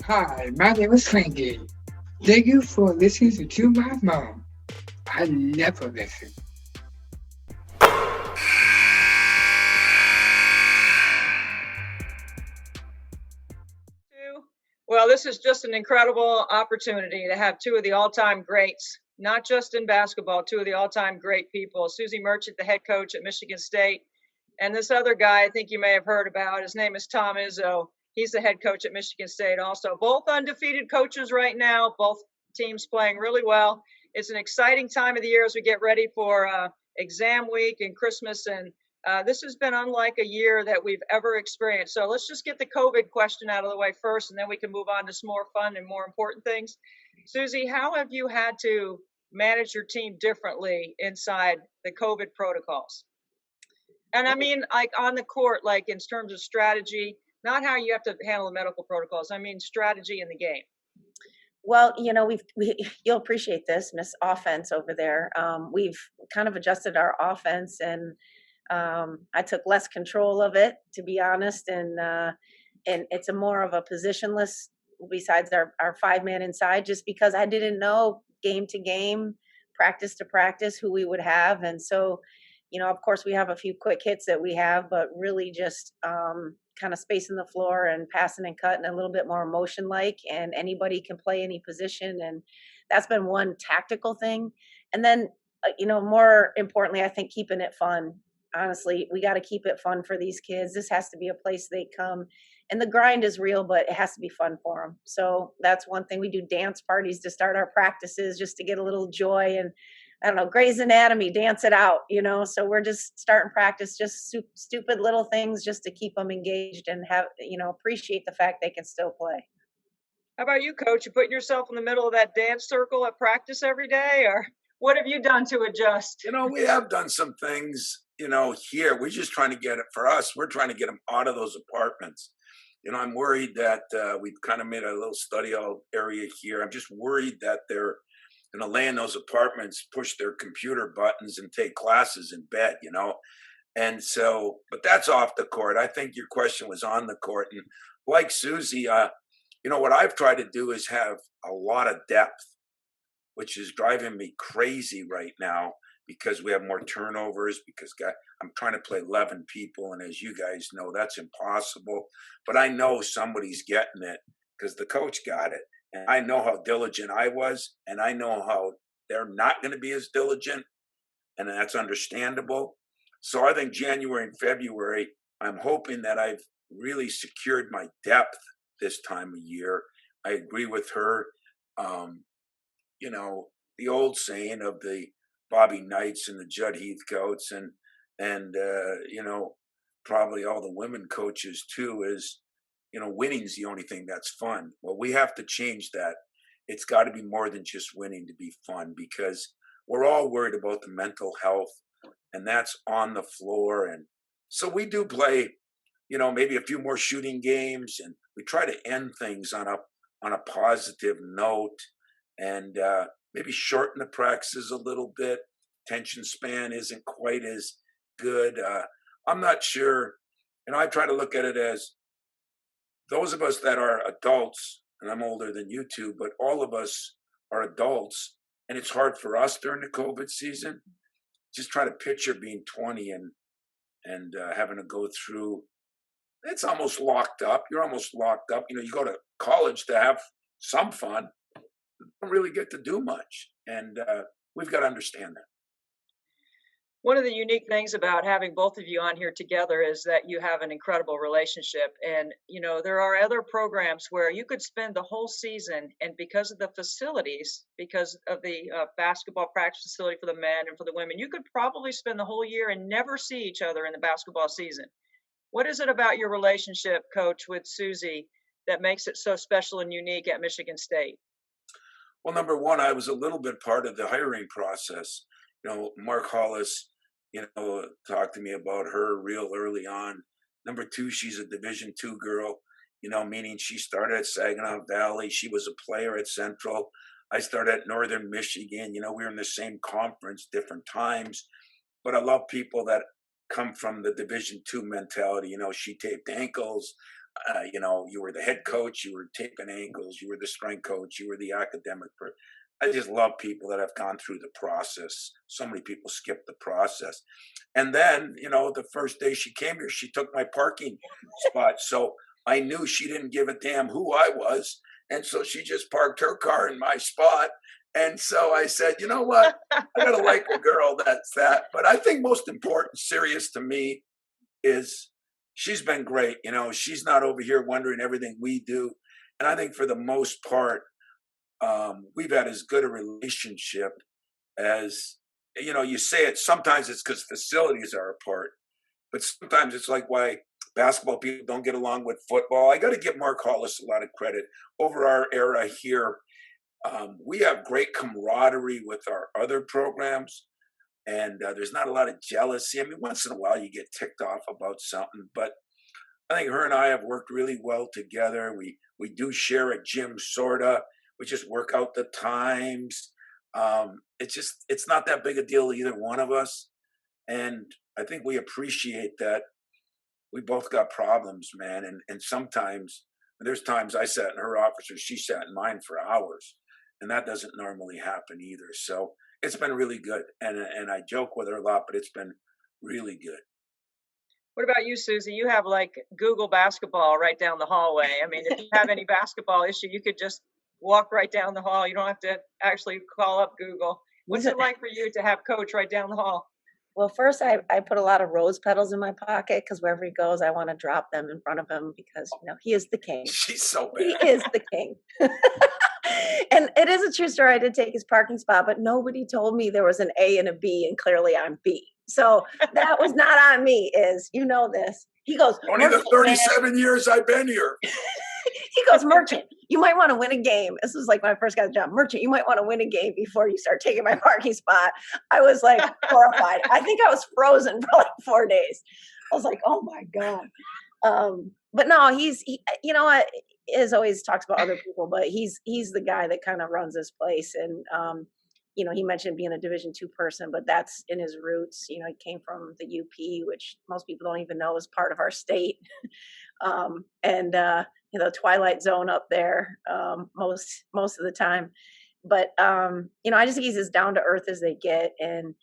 Hi, my name is Frankie. Thank you for listening to My Mom. I never listen. Well, this is just an incredible opportunity to have two of the all-time greats, not just in basketball, two of the all-time great people. Suzy Merchant, the head coach at Michigan State, and this other guy I think you may have heard about. His name is Tom Izzo. He's the head coach at Michigan State also. Both undefeated coaches right now, both teams playing really well. It's an exciting time of the year as we get ready for exam week and Christmas, and this has been unlike a year that we've ever experienced. So let's just get the COVID question out of the way first, and then we can move on to some more fun and more important things. Suzy, how have you had to manage your team differently inside the COVID protocols? And I mean, like on the court, like in terms of strategy, not how you have to handle the medical protocols. I mean, strategy in the game. Well, you'll appreciate this, Miss Offense over there. We've kind of adjusted our offense, and I took less control of it, to be honest, and it's a more of a positionless. Besides our 5 man inside, just because I didn't know game to game, practice to practice who we would have, and so of course, we have a few quick hits that we have, but really just kind of spacing the floor and passing and cutting a little bit more motion like, and anybody can play any position. And that's been one tactical thing. And then, more importantly, I think keeping it fun. Honestly, we got to keep it fun for these kids. This has to be a place they come. And the grind is real, but it has to be fun for them. So that's one thing. We do dance parties to start our practices just to get a little joy, and I don't know, Grey's Anatomy, dance it out. So we're just starting practice, just stupid little things just to keep them engaged and appreciate the fact they can still play. How about you, coach? You putting yourself in the middle of that dance circle at practice every day, or what have you done to adjust? We have done some things, here. We're just trying to get it for us. We're trying to get them out of those apartments. I'm worried that we've kind of made a little study hall area here. I'm just worried that they're going to lay in those apartments, push their computer buttons, and take classes in bed. And so, but that's off the court. I think your question was on the court. And like Suzy, what I've tried to do is have a lot of depth, which is driving me crazy right now because we have more turnovers. Because I'm trying to play 11 people, and as you guys know, that's impossible. But I know somebody's getting it because the coach got it, and I know how diligent I was, and I know how they're not going to be as diligent, and that's understandable. So I think January and February, I'm hoping that I've really secured my depth this time of year. I agree with her. Um, the old saying of the Bobby Knights and the Judd Heathcotes and probably all the women coaches too is, winning's the only thing that's fun. Well, we have to change that. It's got to be more than just winning to be fun, because we're all worried about the mental health, and that's on the floor. And so we do play, maybe a few more shooting games, and we try to end things on a positive note, and maybe shorten the practices a little bit. Attention span isn't quite as good. I'm not sure. I try to look at it as those of us that are adults, and I'm older than you two, but all of us are adults, and it's hard for us during the COVID season. Just try to picture being 20 and having to go through. It's almost locked up. You're almost locked up. You go to college to have some fun. You don't really get to do much, and we've got to understand that. One of the unique things about having both of you on here together is that you have an incredible relationship. And, there are other programs where you could spend the whole season, and because of the facilities, because of the basketball practice facility for the men and for the women, you could probably spend the whole year and never see each other in the basketball season. What is it about your relationship, Coach, with Suzy that makes it so special and unique at Michigan State? Well, number one, I was a little bit part of the hiring process. Mark Hollis, talked to me about her real early on. Number two, she's a Division II girl, meaning she started at Saginaw Valley. She was a player at Central. I started at Northern Michigan. We were in the same conference, different times. But I love people that come from the Division II mentality. She taped ankles. You were the head coach, you were taping ankles, you were the strength coach, you were the academic. I just love people that have gone through the process. So many people skip the process. And then, the first day she came here, she took my parking spot. So I knew she didn't give a damn who I was. And so she just parked her car in my spot. And so I said, you know what? I gotta like a girl that's that. But I think most important, serious to me, is she's been great. She's not over here wondering everything we do. And I think for the most part, we've had as good a relationship as, you say it, sometimes it's because facilities are apart, but sometimes it's like why basketball people don't get along with football. I got to give Mark Hollis a lot of credit. Over our era here, we have great camaraderie with our other programs, and there's not a lot of jealousy. I mean, once in a while you get ticked off about something, but I think her and I have worked really well together. We do share a gym, sorta. We just work out the times. It's not that big a deal to either one of us, and I think we appreciate that. We both got problems, man, and sometimes there's times I sat in her office or she sat in mine for hours, and that doesn't normally happen either. So it's been really good, and I joke with her a lot, but it's been really good. What about you, Suzy? You have like Google basketball right down the hallway. I mean, if you have any basketball issue, you could just walk right down the hall. You don't have to actually call up Google. What's it like for you to have Coach right down the hall? Well, first I put a lot of rose petals in my pocket because wherever he goes, I want to drop them in front of him because he is the king. She's so He bad. is the king. And it is a true story. I did take his parking spot, but nobody told me there was an A and a B, and clearly I'm B. So that was not on me. This. He goes, Only the 37 years I've been here. He goes, Merchant, you might want to win a game. This was like when I first got the job. Merchant, you might want to win a game before you start taking my parking spot. I was like horrified. I think I was frozen for like 4 days. I was like, oh my God. But no, what, Iz always talks about other people, but he's the guy that kind of runs this place. And, he mentioned being a Division II person, but that's in his roots. He came from the UP, which most people don't even know is part of our state. And Twilight Zone up there, most of the time. But, I just think he's as down to earth as they get. And,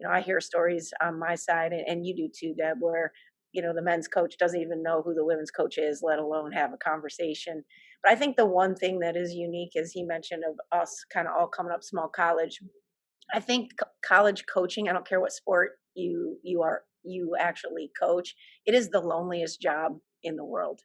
I hear stories on my side, and you do too, Deb, where, the men's coach doesn't even know who the women's coach is, let alone have a conversation. But I think the one thing that is unique, as he mentioned, of us kind of all coming up small college, I think college coaching, I don't care what sport you actually coach, it is the loneliest job in the world.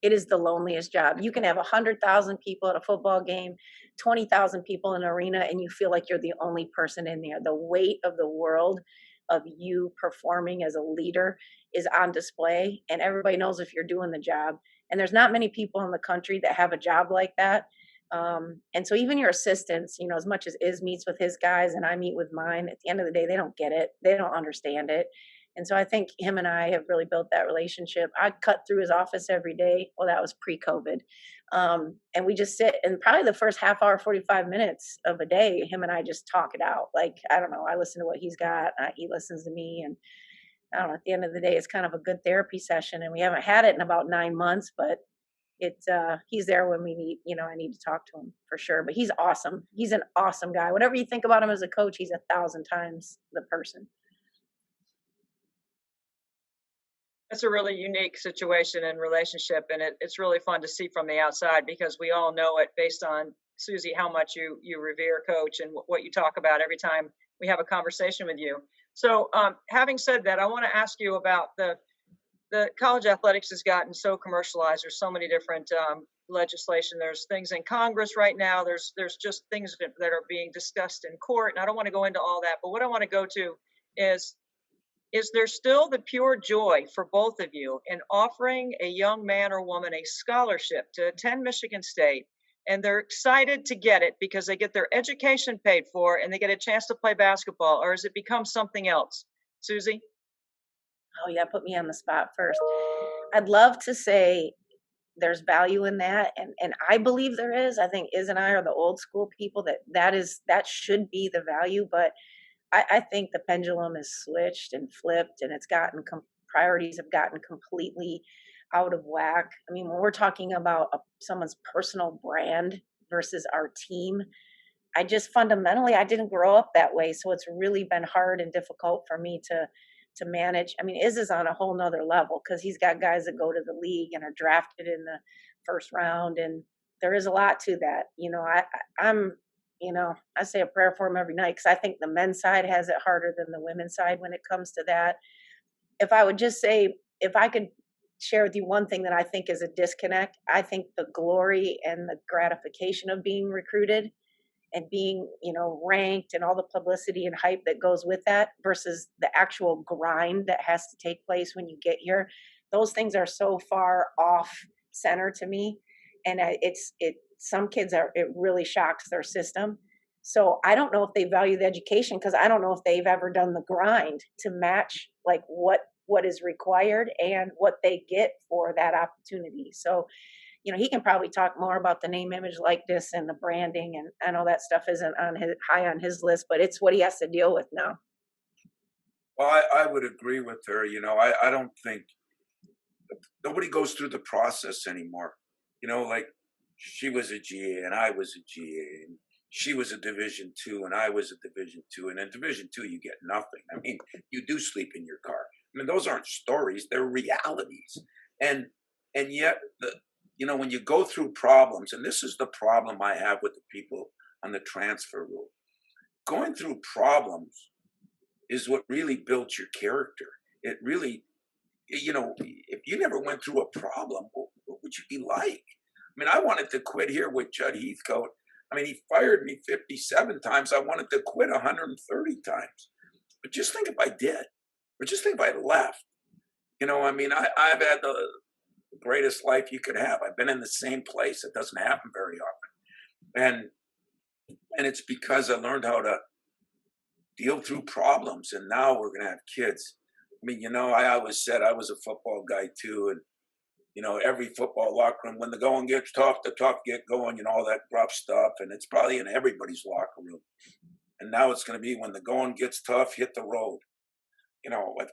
It is the loneliest job. You can have 100,000 people at a football game, 20,000 people in an arena, and you feel like you're the only person in there. The weight of the world of you performing as a leader is on display, and everybody knows if you're doing the job. And there's not many people in the country that have a job like that. And so even your assistants, as much as Iz meets with his guys and I meet with mine, at the end of the day, they don't get it. They don't understand it. And so I think him and I have really built that relationship. I cut through his office every day. Well, that was pre-COVID. And we just sit, and probably the first half hour, 45 minutes of a day, him and I just talk it out. Like, I don't know, I listen to what he's got. He listens to me. And I don't know, at the end of the day, it's kind of a good therapy session. And we haven't had it in about 9 months, but he's there when we need, I need to talk to him for sure. But he's awesome. He's an awesome guy. Whatever you think about him as a coach, he's 1,000 times the person. That's a really unique situation and relationship, and it's really fun to see from the outside because we all know it based on Suzy how much you revere Coach and what you talk about every time we have a conversation with you. So, having said that, I want to ask you about the college athletics has gotten so commercialized. There's so many different legislation. There's things in Congress right now. There's just things that are being discussed in court, and I don't want to go into all that. But what I want to go to is there still the pure joy for both of you in offering a young man or woman a scholarship to attend Michigan State, and they're excited to get it because they get their education paid for and they get a chance to play basketball, or has it become something else? Suzy? Oh yeah, put me on the spot first. I'd love to say there's value in that, and I believe there is. I think Iz and I are the old school people that should be the value, but I think the pendulum is switched and flipped, and it's gotten priorities have gotten completely out of whack. I mean, when we're talking about someone's personal brand versus our team, I just fundamentally, I didn't grow up that way. So it's really been hard and difficult for me to manage. I mean, Iz is on a whole nother level because he's got guys that go to the league and are drafted in the first round. And there is a lot to that. I'm, I say a prayer for him every night because I think the men's side has it harder than the women's side when it comes to that. If I would just say, if I could share with you one thing that I think is a disconnect, I think the glory and the gratification of being recruited and being, ranked and all the publicity and hype that goes with that versus the actual grind that has to take place when you get here. Those things are so far off center to me. And some kids it really shocks their system. So I don't know if they value the education because I don't know if they've ever done the grind to match like what is required and what they get for that opportunity. So he can probably talk more about the name, image, likeness, and the branding. And I know that stuff isn't high on his list, but it's what he has to deal with now. Well, I would agree with her. I don't think nobody goes through the process anymore. Like she was a GA and I was a GA, and she was a Division II and I was a Division II. And in Division II, you get nothing. I mean, you do sleep in your car. I mean, those aren't stories; they're realities. And yet, when you go through problems, and this is the problem I have with the people on the transfer rule, going through problems is what really builds your character. It really, if you never went through a problem, what would you be like? I mean, I wanted to quit here with Judd Heathcote. I mean, he fired me 57 times. I wanted to quit 130 times. But just think if I did, or just think if I left. I mean, I've had the greatest life you could have. I've been in the same place. It doesn't happen very often. And it's because I learned how to deal through problems. And now we're going to have kids. I mean, I always said I was a football guy too. And, every football locker room, when the going gets tough, the tough get going, all that rough stuff. And it's probably in everybody's locker room. And now it's going to be when the going gets tough, hit the road.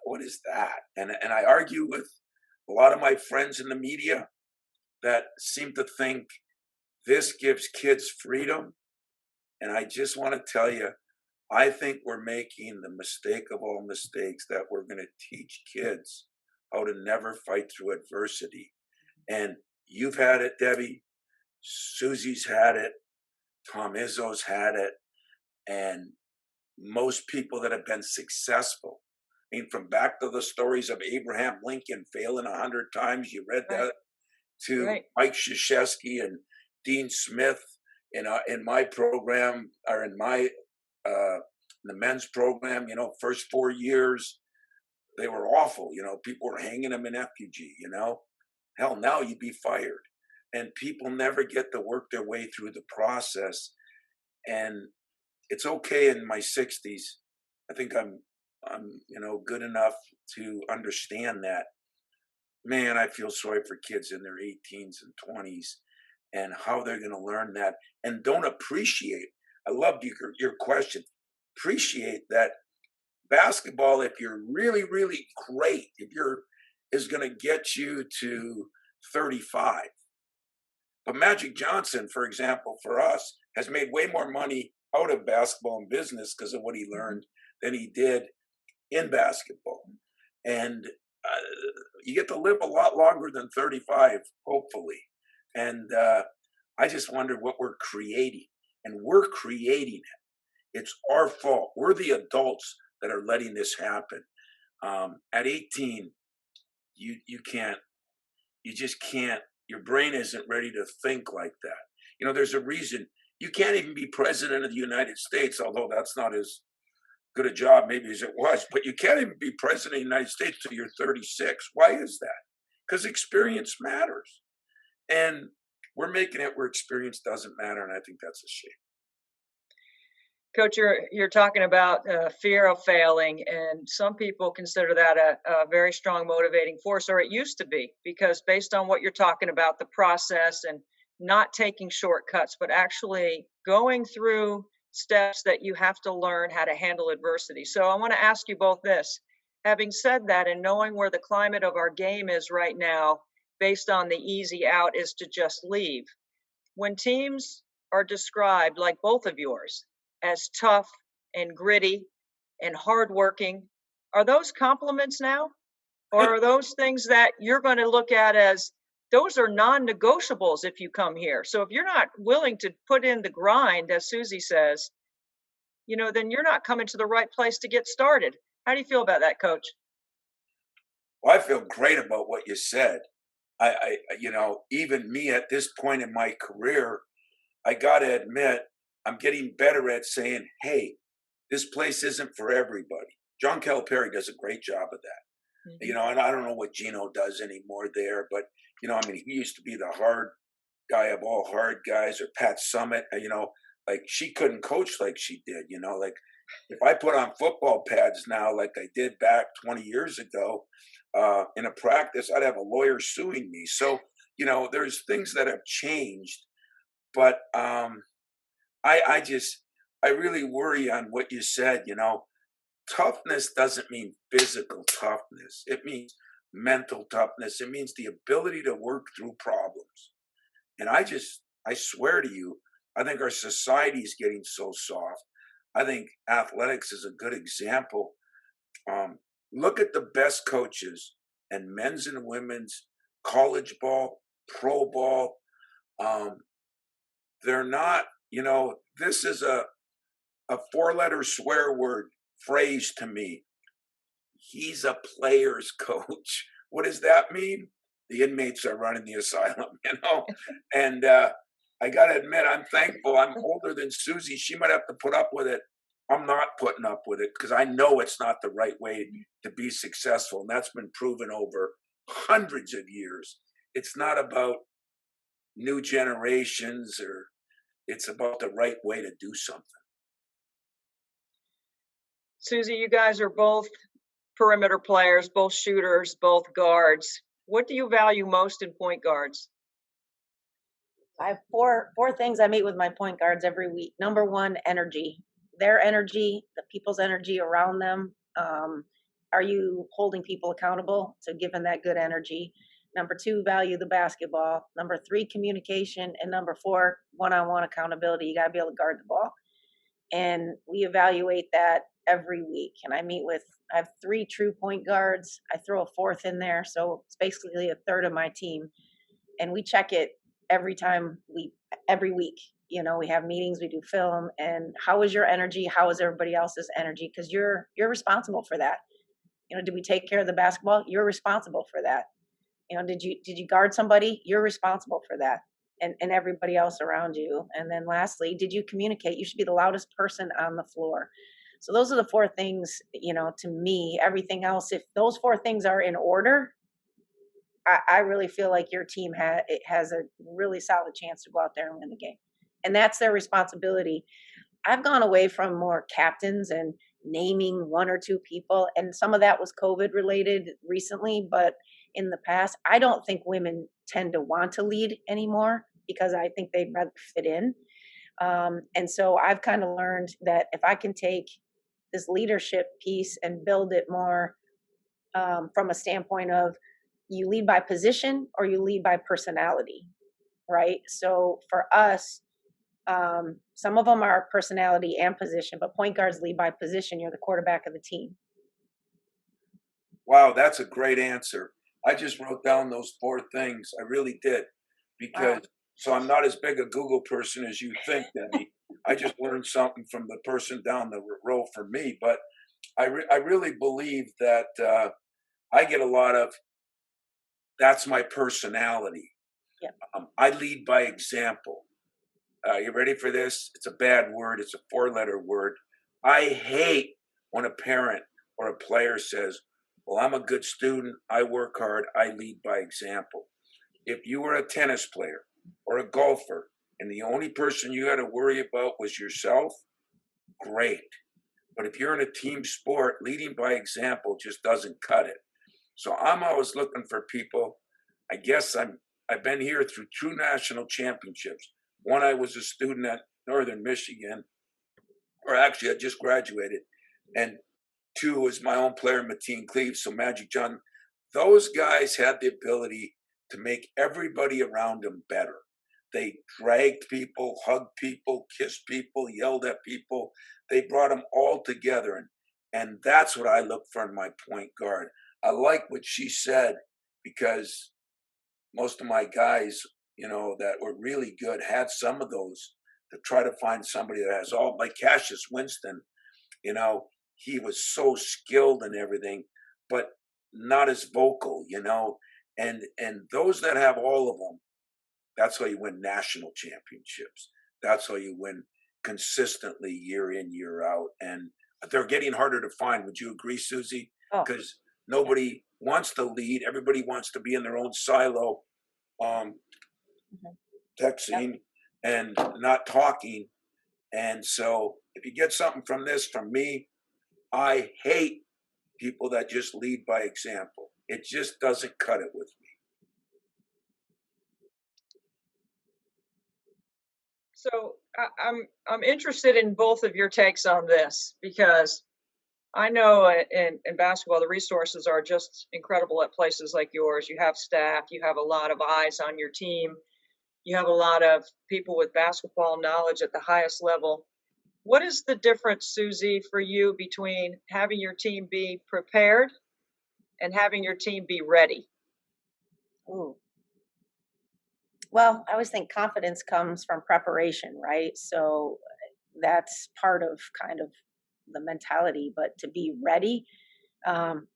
What is that? And I argue with a lot of my friends in the media that seem to think this gives kids freedom. And I just want to tell you, I think we're making the mistake of all mistakes that we're going to teach kids how to never fight through adversity. And you've had it, Debbie. Suzy's had it. Tom Izzo's had it. And most people that have been successful, I mean, from back to the stories of Abraham Lincoln failing 100 times, you read that, to Mike Krzyzewski and Dean Smith in my program, or in my the men's program. First 4 years, they were awful. People were hanging them in effigy. Hell, now you'd be fired. And people never get to work their way through the process. And it's okay in my 60s. I think I'm good enough to understand that. Man, I feel sorry for kids in their 18s and 20s and how they're going to learn that and don't appreciate. I loved your question. Appreciate that basketball, if you're really, really great, is going to get you to 35. But Magic Johnson, for example, for us, has made way more money out of basketball and business because of what he learned than he did in basketball. And you get to live a lot longer than 35, hopefully. And I just wonder what we're creating. And we're creating it. It's our fault. We're the adults that are letting this happen. At 18, you just can't, your brain isn't ready to think like that. There's a reason you can't even be president of the United States, although that's not as good a job maybe as it was, but you can't even be president of the United States till you're 36. Why is that? Because experience matters. And we're making it where experience doesn't matter, and I think that's a shame. Coach, you're talking about fear of failing, and some people consider that a very strong motivating force, or it used to be, because based on what you're talking about, the process and not taking shortcuts, but actually going through steps that you have to learn how to handle adversity. So I want to ask you both this. Having said that, and knowing where the climate of our game is right now, based on the easy out is to just leave. When teams are described, like both of yours, as tough and gritty and hardworking, are those compliments now? Or are those things that you're going to look at as those are non-negotiables if you come here? So if you're not willing to put in the grind, as Suzy says, then you're not coming to the right place to get started. How do you feel about that, Coach? Well, I feel great about what you said. Even me at this point in my career, I got to admit, I'm getting better at saying, hey, this place isn't for everybody. John Calipari does a great job of that. And I don't know what Gino does anymore there, but, he used to be the hard guy of all hard guys, or Pat Summitt, like she couldn't coach like she did, like if I put on football pads now, like I did back 20 years ago, in a practice, I'd have a lawyer suing me. So, there's things that have changed, but I really worry on what you said. Toughness doesn't mean physical toughness. It means mental toughness. It means the ability to work through problems. And I swear to you, I think our society is getting so soft. I think athletics is a good example. Look at the best coaches and men's and women's college ball, pro ball. They're not, this is a 4-letter swear word phrase to me. He's a player's coach. What does that mean? The inmates are running the asylum, And I got to admit, I'm thankful. I'm older than Suzy. She might have to put up with it. I'm not putting up with it because I know it's not the right way to be successful. And that's been proven over hundreds of years. It's not about new generations, or it's about the right way to do something. Suzy, you guys are both perimeter players, both shooters, both guards. What do you value most in point guards? I have four things I meet with my point guards every week. Number one, energy. Their energy, the people's energy around them. Are you holding people accountable to giving that good energy? Number two, value the basketball. Number three, communication. And number four, one-on-one accountability. You got to be able to guard the ball. And we evaluate that every week. And I have 3 true point guards. I throw a fourth in there. So it's basically a third of my team. And we check it every week. We have meetings, we do film, and how is your energy? How is everybody else's energy? Because you're responsible for that. Did we take care of the basketball? You're responsible for that. Did you guard somebody? You're responsible for that. And everybody else around you. And then lastly, did you communicate? You should be the loudest person on the floor. So those are the 4 things, to me. Everything else, if those 4 things are in order, I really feel like your team has a really solid chance to go out there and win the game. And that's their responsibility. I've gone away from more captains and naming 1 or 2 people, and some of that was COVID related recently, but in the past, I don't think women tend to want to lead anymore because I think they'd rather fit in. And so I've kind of learned that if I can take this leadership piece and build it more from a standpoint of you lead by position or you lead by personality, right? So for us, some of them are personality and position, but point guards lead by position. You're the quarterback of the team. Wow, that's a great answer. I just wrote down those 4 things. I really did. Because so I'm not as big a Google person as you think, Debbie. I just learned something from the person down the row for me. But I really believe that I get a lot of, that's my personality. Yep. I lead by example. You ready for this? It's a bad word. It's a 4-letter word. I hate when a parent or a player says, well, I'm a good student. I work hard. I lead by example. If you were a tennis player or a golfer and the only person you had to worry about was yourself, great. But if you're in a team sport, leading by example just doesn't cut it. So I'm always looking for people. I guess I've been here through 2 national championships. One, I was a student at Northern Michigan, or actually I just graduated. And 2 was my own player, Mateen Cleaves, so Magic John. Those guys had the ability to make everybody around him better. They dragged people, hugged people, kissed people, yelled at people. They brought them all together. And that's what I look for in my point guard. I like what she said because most of my guys, that were really good had some of those, to try to find somebody that has all, like Cassius Winston, you know, he was so skilled and everything, but not as vocal, and those that have all of them, that's how you win national championships. That's how you win consistently year in, year out. And they're getting harder to find. Would you agree, Suzy? Oh, Because yeah. nobody wants to lead. Everybody wants to be in their own silo, um, Mhm. Yep. texting and not talking. And so if you get something from this, from me, I hate people that just lead by example. It just doesn't cut it with me. So I'm interested in both of your takes on this because I know in basketball the resources are just incredible at places like yours. You have staff, you have a lot of eyes on your team, you have a lot of people with basketball knowledge at the highest level. What is the difference, Suzy, for you between having your team be prepared and having your team be ready? Ooh. Well, I always think confidence comes from preparation, right? So that's part of kind of the mentality, but to be ready, um,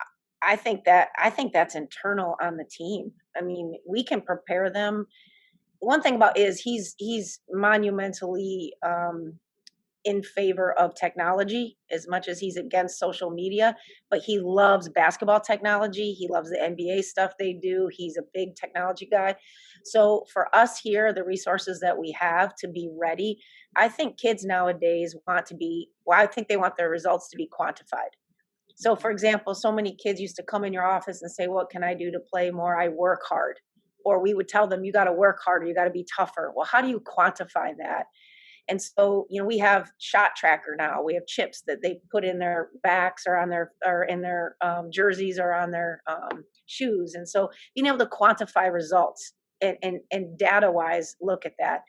I think that's internal on the team. I mean, we can prepare them. One thing about is he's monumentally in favor of technology as much as he's against social media, but he loves basketball technology. He loves the NBA stuff they do. He's a big technology guy. So for us here, the resources that we have to be ready, I think kids nowadays want to be, well, I think they want their results to be quantified. So for example, so many kids used to come in your office and say, what can I do to play more? I work hard. Or we would tell them, you got to work harder, you got to be tougher. Well, how do you quantify that? And so, we have shot tracker now. We have chips that they put in their backs or on their or in their jerseys or on their shoes. And so, being able to quantify results and data wise look at that,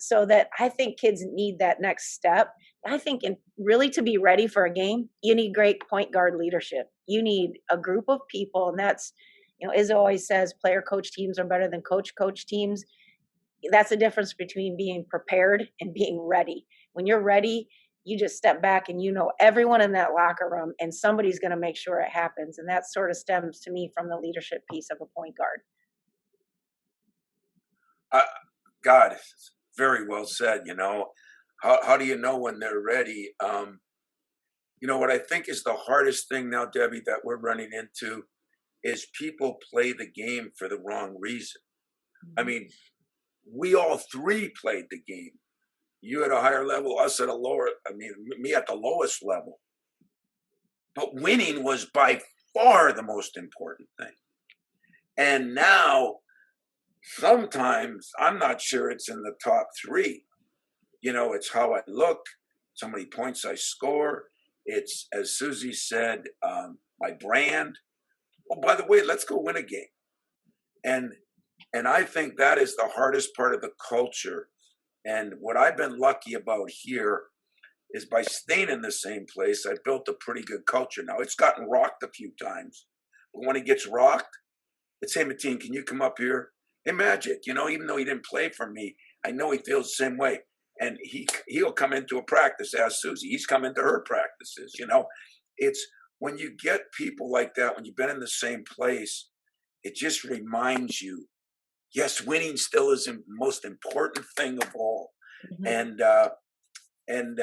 so that I think kids need that next step. I think really to be ready for a game, you need great point guard leadership. You need a group of people, and that's Izzo always says player coach teams are better than coach teams. That's the difference between being prepared and being ready. When you're ready, you just step back and everyone in that locker room, and somebody's going to make sure it happens. And that sort of stems to me from the leadership piece of a point guard. Uh, God, very well said. How do you know when they're ready? What I think is the hardest thing now, Debbie, that we're running into is people play the game for the wrong reason. I Mhm. mean, we all three played the game. You at a higher level, us at a lower, me at the lowest level. But winning was by far the most important thing. And now, sometimes I'm not sure it's in the top three. It's how I look, how many points I score. It's, as Suzy said, my brand. Oh, by the way, let's go win a game. And and I think that is the hardest part of the culture. And what I've been lucky about here is by staying in the same place, I built a pretty good culture. Now it's gotten rocked a few times, but when it gets rocked, it's, hey, Mateen, can you come up here? Hey, Magic, even though he didn't play for me, I know he feels the same way. And he'll come into a practice, ask Suzy. He's come into her practices. It's when you get people like that, when you've been in the same place, it just reminds you, yes, winning still is the most important thing of all. Mhm. And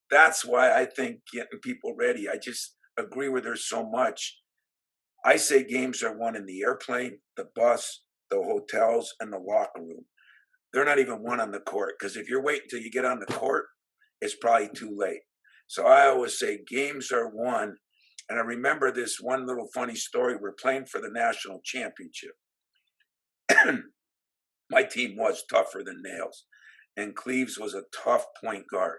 that's why I think getting people ready. I just agree with her so much. I say games are won in the airplane, the bus, the hotels, and the locker room. They're not even won on the court, because if you're waiting till you get on the court, it's probably too late. So I always say games are won. And I remember this one little funny story. We're playing for the national championship. My team was tougher than nails, and Cleves was a tough point guard,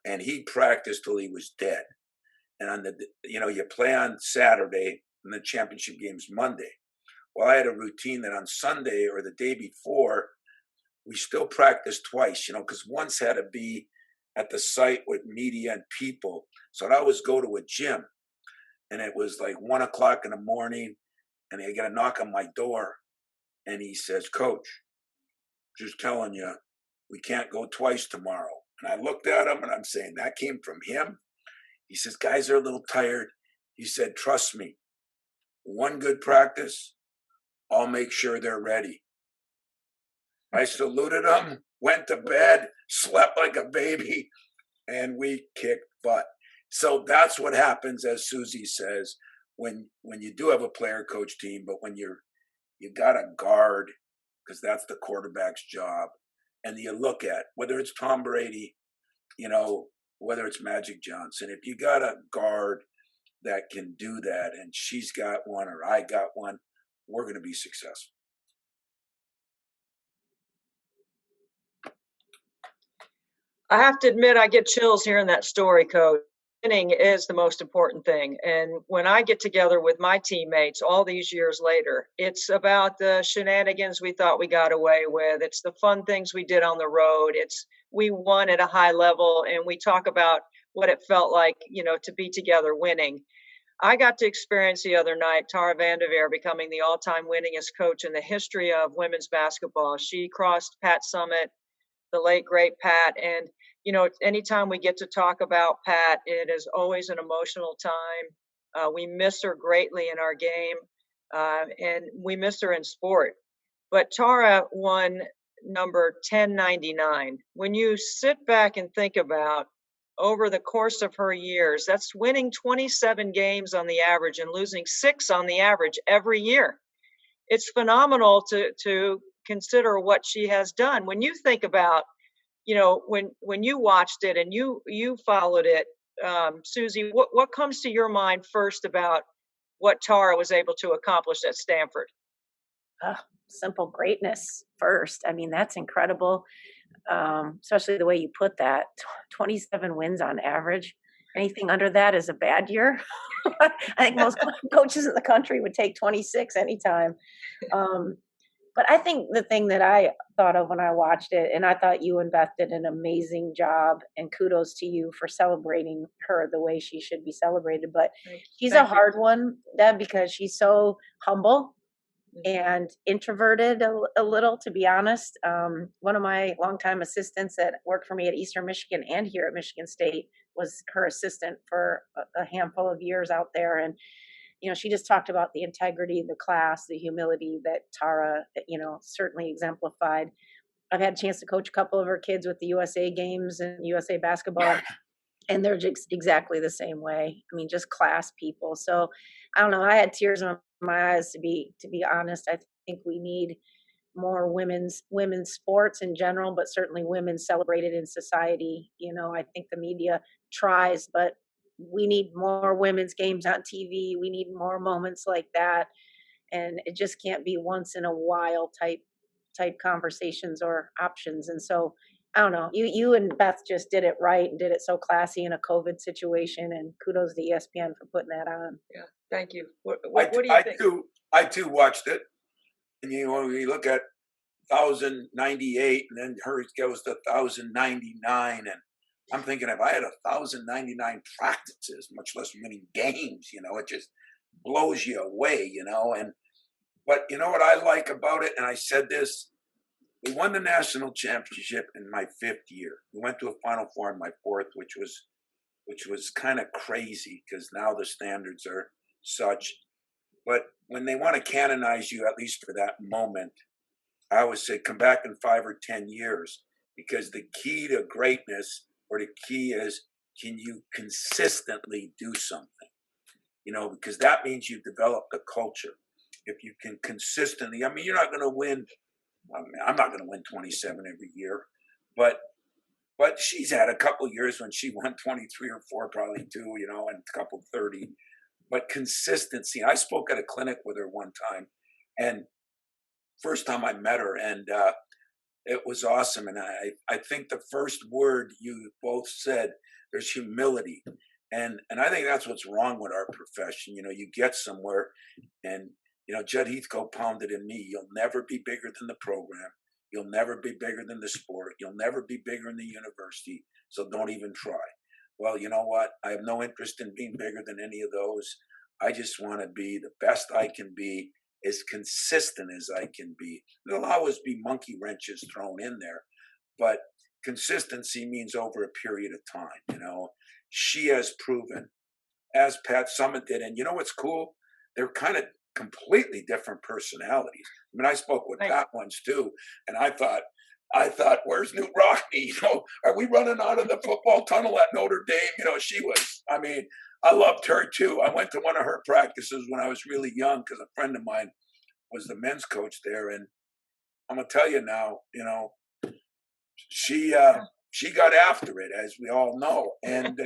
and he practiced till he was dead. And on you play on Saturday, and the championship game's Monday. Well, I had a routine that on Sunday or the day before, we still practiced twice, because once had to be at the site with media and people. So I'd always go to a gym, and it was like 1 o'clock in the morning, and I get a knock on my door, and he says, "Coach, just telling you, we can't go twice tomorrow." And I looked at him and I'm saying, that came from him? He says, "Guys are a little tired." He said, "Trust me, one good practice, I'll make sure they're ready." I saluted him, went to bed, slept like a baby, and we kicked butt. So that's what happens, as Suzy says, when you do have a player coach team, but when you got a guard, because that's the quarterback's job, and you look at whether it's Tom Brady, whether it's Magic Johnson, if you got a guard that can do that, and she's got one or I got one, we're going to be successful. I have to admit, I get chills hearing that story, Coach. Winning is the most important thing. And when I get together with my teammates all these years later, it's about the shenanigans we thought we got away with. It's the fun things we did on the road. It's we won at a high level, and we talk about what it felt like, to be together winning. I got to experience the other night Tara Vanderveer becoming the all-time winningest coach in the history of women's basketball. She crossed Pat Summitt, the late great Pat. And, anytime we get to talk about Pat, it is always an emotional time. We miss her greatly in our game, and we miss her in sport. But Tara won number 1099. When you sit back and think about over the course of her years, that's winning 27 games on the average and losing 6 on the average every year. It's phenomenal to consider what she has done. When you think about, when you watched it and you followed it, Suzy, what comes to your mind first about what Tara was able to accomplish at Stanford? Simple greatness first. I mean, that's incredible. Especially the way you put that. 27 wins on average. Anything under that is a bad year. I think most coaches in the country would take 26 anytime. But I think the thing that I thought of when I watched it, and I thought you and Beth did an amazing job, and kudos to you for celebrating her the way she should be celebrated. But she's a hard one, Deb, because she's so humble and introverted a little, to be honest. One of my longtime assistants that worked for me at Eastern Michigan and here at Michigan State was her assistant for a handful of years out there. And she just talked about the integrity of the class, the humility that Tara, certainly exemplified. I've had a chance to coach a couple of her kids with the USA games and USA basketball, and they're just exactly the same way. I mean, just class people. So I don't know. I had tears in my eyes, to be honest. I think we need more women's sports in general, but certainly women celebrated in society. I think the media tries, but we need more women's games on TV. We need more moments like that. And it just can't be once in a while type conversations or options. And so I don't know. You and Beth just did it right and did it so classy in a COVID situation. And kudos to ESPN for putting that on. Yeah, thank you. What do you think? I too watched it, and you look at 1,098, and then hers goes to 1,099, and I'm thinking, if I had 1,099 practices, much less winning games, it just blows you away, but you know what I like about it, and I said this. We won the national championship in my 5th year. We went to a Final Four in my 4th, which was kind of crazy because now the standards are such. But when they want to canonize you, at least for that moment, I always say, come back in 5 or 10 years, because the key to greatness, or the key is, can you consistently do something? Because that means you've developed a culture. If you can consistently, you're not going to win. I'm not going to win 27 every year, but she's had a couple of years when she won 23 or 4, probably 2, and a couple 30. But consistency. I spoke at a clinic with her one time, and first time I met her, and it was awesome. And I think the first word you both said, there's humility. And I think that's what's wrong with our profession. You get somewhere and Judd Heathcote pounded in me, you'll never be bigger than the program. You'll never be bigger than the sport. You'll never be bigger in the university. So don't even try. Well, you know what? I have no interest in being bigger than any of those. I just want to be the best I can be, as consistent as I can be. There'll always be monkey wrenches thrown in there, but consistency means over a period of time. She has proven, as Pat Summitt did, and you know what's cool? They're kind of completely different personalities. I mean, I spoke with Right. Pat once too, and I thought, where's Newt Rockney? Are we running out of the football tunnel at Notre Dame? She was, I mean, I loved her too. I went to one of her practices when I was really young because a friend of mine was the men's coach there. And I'm going to tell you now, she got after it, as we all know. And,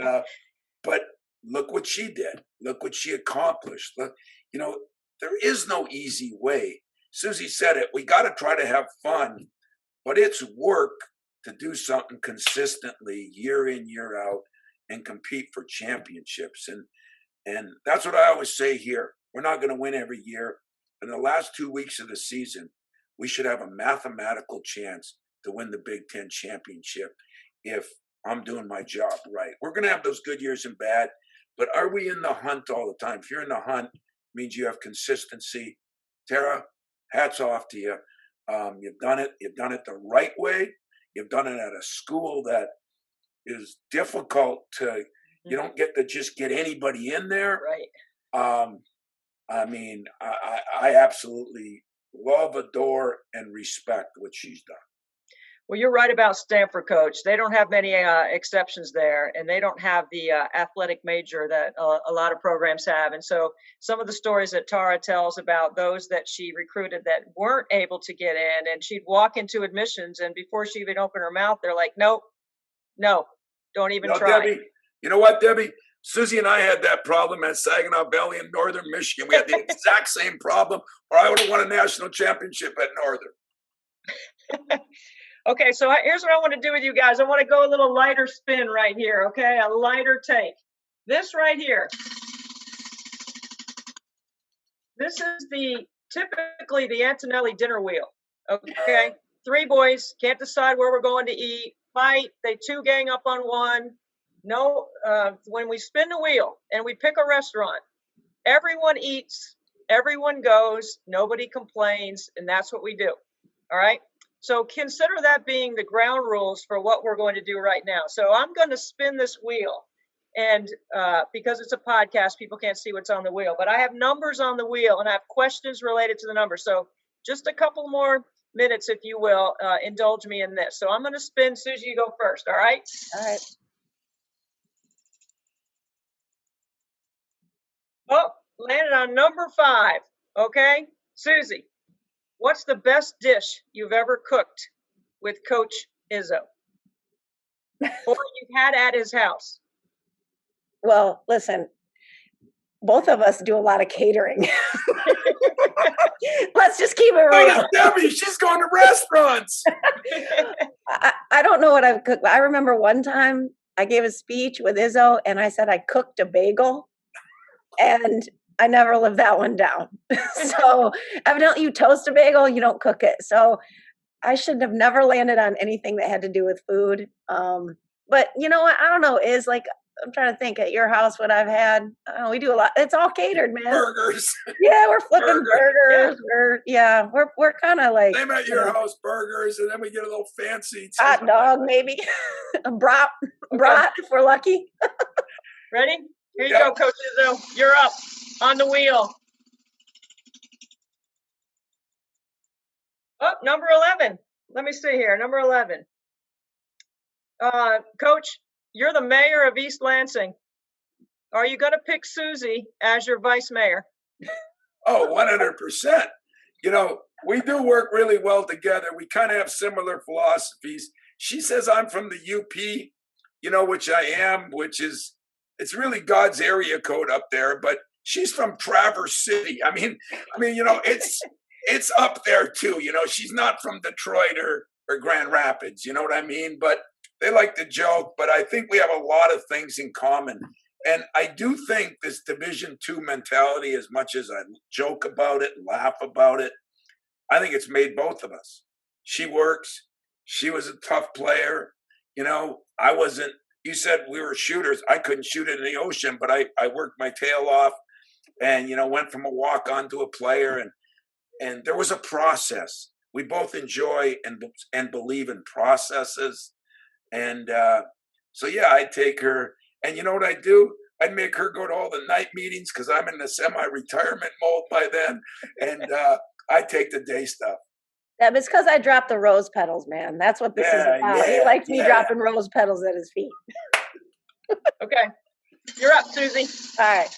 but look what she did. Look what she accomplished. Look, there is no easy way. Suzy said it. We got to try to have fun, but it's work to do something consistently year in, year out and compete for championships. And that's what I always say here. We're not going to win every year. In the last 2 weeks of the season, we should have a mathematical chance to win the Big Ten championship if I'm doing my job right. We're going to have those good years and bad, but are we in the hunt all the time? If you're in the hunt, it means you have consistency. Tara, hats off to you. You've done it. You've done it the right way. You've done it at a school that is difficult to, you don't get to just get anybody in there. Right. I mean, I absolutely love, adore, and respect what she's done. Well, you're right about Stanford, Coach. They don't have many exceptions there, and they don't have the athletic major that a lot of programs have. And so some of the stories that Tara tells about those that she recruited that weren't able to get in, and she'd walk into admissions, and before she even opened her mouth, they're like, nope, no, don't even try. Debbie, you know what, Debbie? Suzy and I had that problem at Saginaw Valley in Northern Michigan. We had the exact same problem, or I would have won a national championship at Northern. Okay, so here's what I want to do with you guys. I want to go a little lighter spin right here, okay? A lighter take. This right here. This is typically the Antonelli dinner wheel, okay? 3 boys, can't decide where we're going to eat, fight, they 2 gang up on one. No, when we spin the wheel and we pick a restaurant, everyone eats, everyone goes, nobody complains, and that's what we do, all right? So consider that being the ground rules for what we're going to do right now. So I'm going to spin this wheel, and because it's a podcast, people can't see what's on the wheel, but I have numbers on the wheel and I have questions related to the numbers. So just a couple more minutes, if you will, indulge me in this. So I'm going to spin. Suzy, you go first, all right? All right. Oh, landed on number 5, okay? Suzy, what's the best dish you've ever cooked with Coach Izzo? Or you've had at his house? Well, listen, both of us do a lot of catering. Let's just keep it real. Debbie, she's going to restaurants. I don't know what I've cooked. I remember one time I gave a speech with Izzo and I said I cooked a bagel, and I never lived that one down. So evidently you toast a bagel, you don't cook it. So I should have never landed on anything that had to do with food. But you know what? I don't know. I'm trying to think at your house what I've had. We do a lot. It's all catered, man. Burgers. Yeah, we're flipping burgers. We're kind of like Same at your house, burgers, and then we get a little fancy hot dog, maybe a brat if we're lucky. Ready? Here you go, Coach Izzo. You're up on the wheel. Oh, number 11. Let me see here. Number 11. Coach, you're the mayor of East Lansing. Are you going to pick Suzy as your vice mayor? Oh, 100%. We do work really well together. We kind of have similar philosophies. She says I'm from the UP, which I am, it's really God's area code up there, but she's from Traverse City. I mean, it's up there too. She's not from Detroit or Grand Rapids. You know what I mean? But they like to joke. But I think we have a lot of things in common. And I do think this Division II mentality, as much as I joke about it, laugh about it, I think it's made both of us. She works. She was a tough player. I wasn't. You said we were shooters. I couldn't shoot it in the ocean, but I worked my tail off and went from a walk on to a player, and there was a process. We both enjoy and believe in processes, and so yeah, I'd take her, and you know what I'd do? I'd make her go to all the night meetings because I'm in the semi-retirement mode by then, and I'd take the day stuff. Yeah, it's because I dropped the rose petals, man. That's what this is Yeah, about. He yeah, likes me yeah. dropping rose petals at his feet. Okay. You're up, Suzy. All right.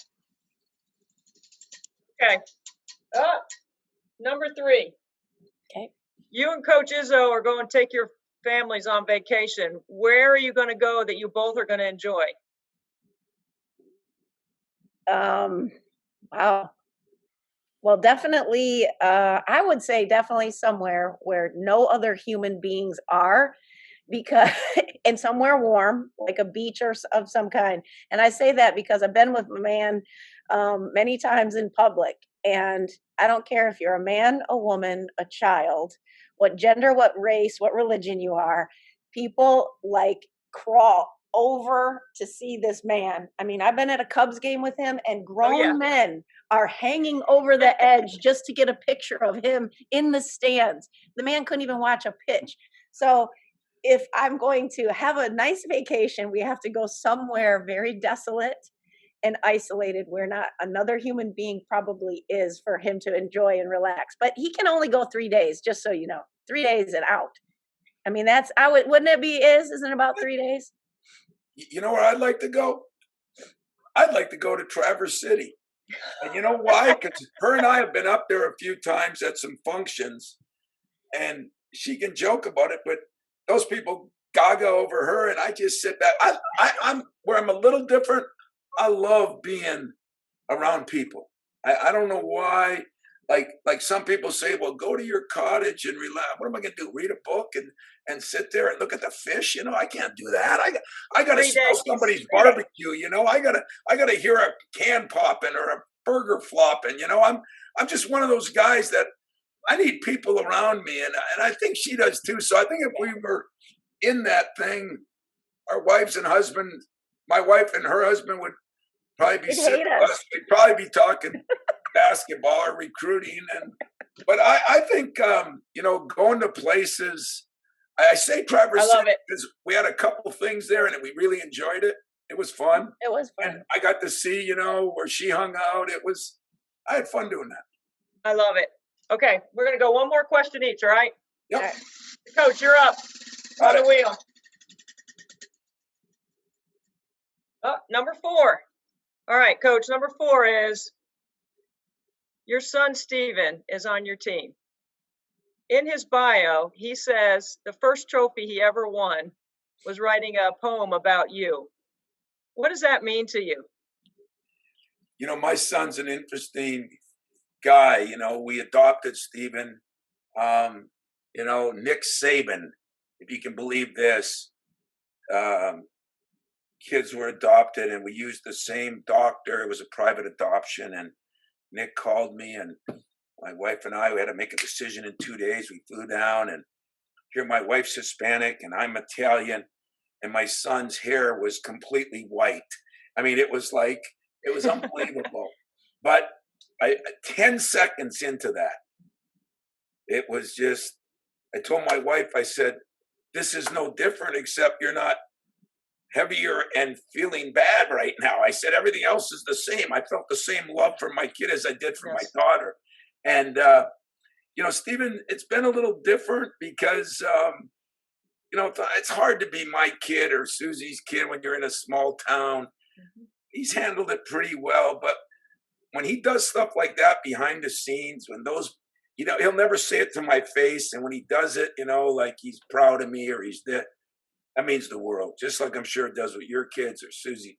Okay. Number 3. Okay. You and Coach Izzo are going to take your families on vacation. Where are you going to go that you both are going to enjoy? Wow. Well, definitely, I would say definitely somewhere where no other human beings are, because and somewhere warm, like a beach of some kind. And I say that because I've been with a man many times in public, and I don't care if you're a man, a woman, a child, what gender, what race, what religion you are, people like crawl over to see this man. I mean, I've been at a Cubs game with him, and grown men are hanging over the edge just to get a picture of him in the stands. The man couldn't even watch a pitch. So if I'm going to have a nice vacation, we have to go somewhere very desolate and isolated where not another human being probably is, for him to enjoy and relax. But he can only go 3 days, just so you know. 3 days and out. I mean, wouldn't it be isn't it about 3 days? You know where I'd like to go? I'd like to go to Traverse City. And you know why? Because her and I have been up there a few times at some functions, and she can joke about it, but those people gaga over her, and I just sit back. I'm where I'm a little different. I love being around people. I don't know why. Like some people say, well, go to your cottage and relax. What am I going to do? Read a book and sit there and look at the fish? I can't do that. I got to 3 smell days. somebody's barbecue. I got to hear a can popping or a burger flopping. I'm just one of those guys that I need people around me, and I think she does too. So I think if we were in that thing, our wives and husband, my wife and her husband would probably be They'd sick hate of us. us. We'd probably be talking basketball or recruiting, but I think going to places. I say I Traverse love City it. because we had a couple things there and we really enjoyed it. It was fun, It was and fun. I got to see where she hung out. I had fun doing that. I love it. Okay, we're going to go one more question each, all right? Yep. All right. Coach, you're up on the wheel. Number 4. All right, Coach, number 4 is your son, Steven, is on your team. In his bio, he says the first trophy he ever won was writing a poem about you. What does that mean to you? My son's an interesting guy. We adopted Steven. Nick Saban, if you can believe this, kids were adopted and we used the same doctor. It was a private adoption, and Nick called me, and my wife and I, we had to make a decision in 2 days. We flew down, and here my wife's Hispanic and I'm Italian, and my son's hair was completely white. I mean, it was unbelievable. But 10 seconds into that, it was just, I told my wife, I said, this is no different except you're not heavier and feeling bad right now. I said, everything else is the same. I felt the same love for my kid as I did for my daughter. And, Stephen, it's been a little different because, it's hard to be my kid or Suzy's kid when you're in a small town. Mm-hmm. He's handled it pretty well, but when he does stuff like that behind the scenes, when those, he'll never say it to my face. And when he does it, like he's proud of me or that means the world, just like I'm sure it does with your kids or Suzy.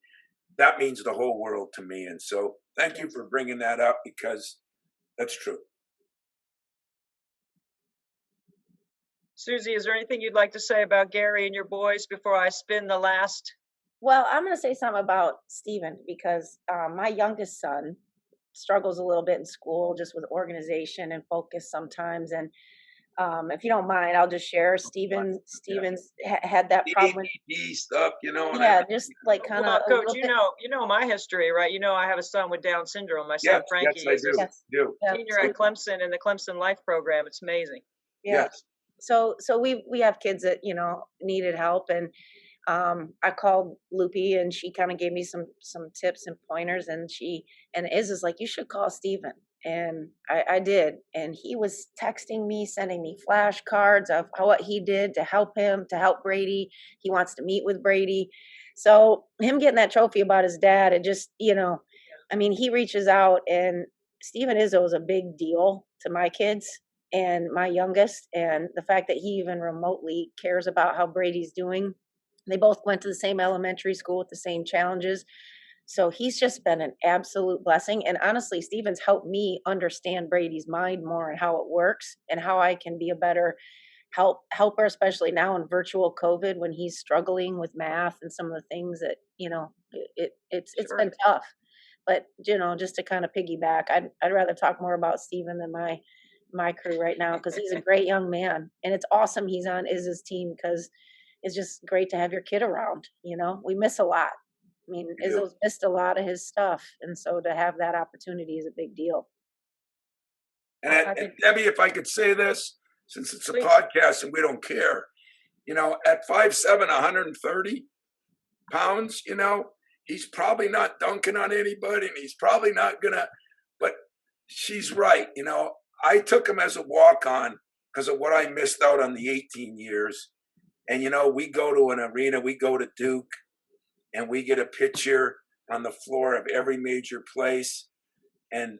That means the whole world to me. And so thank you for bringing that up, because that's true. Suzy, is there anything you'd like to say about Gary and your boys before I spin the last Well, I'm going to say something about Steven because my youngest son struggles a little bit in school just with organization and focus sometimes. And if you don't mind, I'll just share. Yeah. Steven's had that problem. ADD stuff, you know, and Yeah, just like kind of Well, a Coach, little bit. you know my history, right? You know I have a son with Down syndrome. My son yes, Frankie yes, I is a do. Yes. Do. Yep. senior at Clemson in the Clemson Life program. It's amazing. Yeah. Yes. So we have kids that needed help, and I called Loopy, and she kind of gave me some tips and pointers, and Iz is like, you should call Steven. And I did, and he was texting me, sending me flashcards of what he did to help Brady. He wants to meet with Brady. So him getting that trophy about his dad, it just, I mean, he reaches out, and Steven Izzo is a big deal to my kids and my youngest, and the fact that he even remotely cares about how Brady's doing. They both went to the same elementary school with the same challenges. So he's just been an absolute blessing. And honestly, Steven's helped me understand Brady's mind more and how it works and how I can be a better helper, especially now in virtual COVID when he's struggling with math and some of the things that, it's Sure. been tough. But just to kind of piggyback, I'd rather talk more about Steven than my crew right now because he's a great young man. And it's awesome he's on Iz's team because it's just great to have your kid around. We miss a lot. I mean, We do. Izzo's missed a lot of his stuff, and so to have that opportunity is a big deal. And Debbie, if I could say this, since it's a Please. podcast and we don't care, at 5'7", 130 pounds, he's probably not dunking on anybody, and he's probably not gonna. But she's right. I took him as a walk-on because of what I missed out on the 18 years. And we go to an arena, we go to Duke, and we get a picture on the floor of every major place. And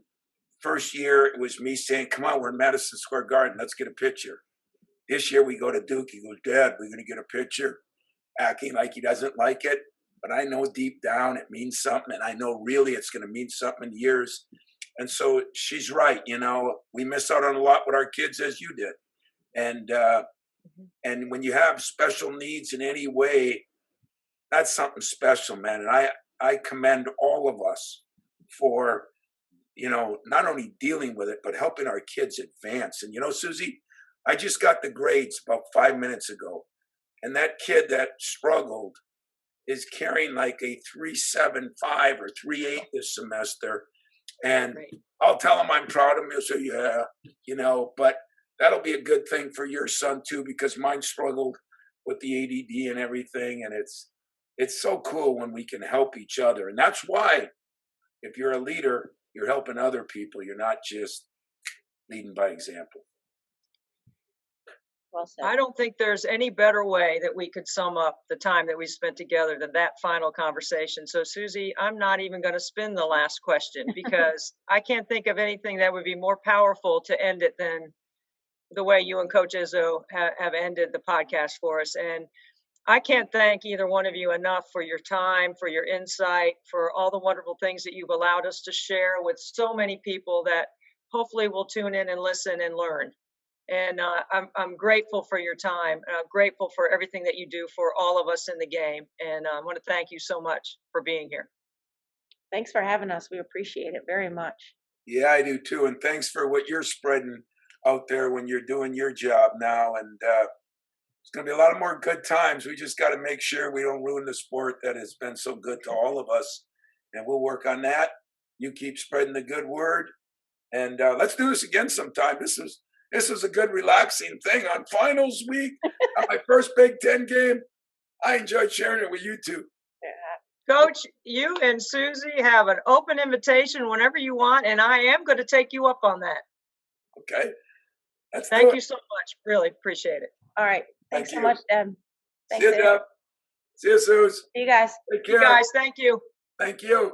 first year it was me saying, "Come on, we're in Madison Square Garden, let's get a picture." This year we go to Duke. He goes, "Dad, we're gonna get a picture," acting like he doesn't like it. But I know deep down it means something, and I know really it's gonna mean something in years. And so she's right. We miss out on a lot with our kids, as you did. And when you have special needs in any way, that's something special, man. And I commend all of us for, not only dealing with it, but helping our kids advance. And, Suzy, I just got the grades about 5 minutes ago. And that kid that struggled is carrying like a 3.75 or 3.8 this semester. And Great. I'll tell him I'm proud of him. He'll say, yeah, but that'll be a good thing for your son too, because mine struggled with the ADD and everything. And it's so cool when we can help each other. And that's why if you're a leader, you're helping other people. You're not just leading by example. Well said. I don't think there's any better way that we could sum up the time that we spent together than that final conversation. So, Suzy, I'm not even going to spin the last question because I can't think of anything that would be more powerful to end it than the way you and Coach Izzo have ended the podcast for us. And I can't thank either one of you enough for your time, for your insight, for all the wonderful things that you've allowed us to share with so many people that hopefully will tune in and listen and learn. And I'm grateful for your time. I'm grateful for everything that you do for all of us in the game. And I want to thank you so much for being here. Thanks for having us. We appreciate it very much. Yeah, I do too. And thanks for what you're spreading out there when you're doing your job now. And it's going to be a lot of more good times. We just got to make sure we don't ruin the sport that has been so good to all of us. And we'll work on that. You keep spreading the good word. And let's do this again sometime. This is a good, relaxing thing on finals week. On my first Big Ten game. I enjoyed sharing it with you two. Coach, you and Suzy have an open invitation whenever you want, and I am going to take you up on that. Okay. Thank you so much. Really appreciate it. All right. Thanks Thank so you. much, Deb. See you, Deb. See you, Suze. See you guys. Take You care. guys, thank you. Thank you.